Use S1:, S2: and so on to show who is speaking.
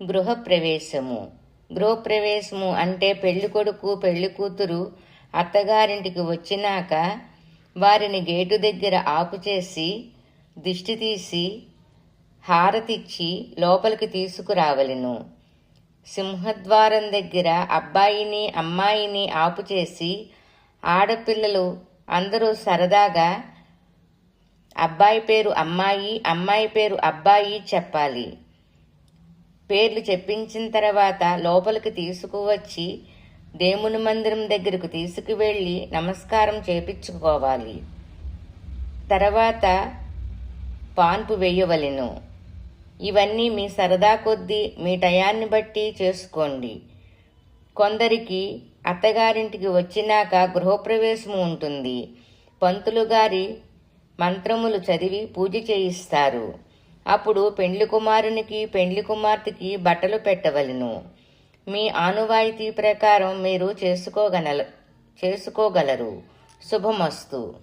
S1: గృహప్రవేశము. గృహప్రవేశము అంటే పెళ్ళికొడుకు పెళ్ళికూతురు అత్తగారింటికి వచ్చినాక వారిని గేటు దగ్గర ఆపుచేసి దిష్టి తీసి హారతిచ్చి లోపలికి తీసుకురావలెను. సింహద్వారం దగ్గర అబ్బాయిని అమ్మాయిని ఆపుచేసి ఆడపిల్లలు అందరూ సరదాగా అబ్బాయి పేరు అమ్మాయి, అమ్మాయి పేరు అబ్బాయి చెప్పాలి. పేర్లు చెప్పించిన తర్వాత లోపలికి తీసుకువచ్చి దేవుని మందిరం దగ్గరకు తీసుకువెళ్ళి నమస్కారం చేపించుకోవాలి. తర్వాత పాన్పు వేయవలెను. ఇవన్నీ మీ సరదా కొద్దీ మీ టయాన్ని బట్టి చేసుకోండి. కొందరికి అత్తగారింటికి వచ్చినాక గృహప్రవేశము ఉంటుంది. పంతులు గారి మంత్రములు చదివి పూజ చేయిస్తారు. అప్పుడు పెండ్లి కుమారునికి పెండ్లి కుమార్తెకి బట్టలు పెట్టవలెను. మీ ఆనువాయితీ ప్రకారం మీరు చేసుకోగలరు. శుభమస్తు.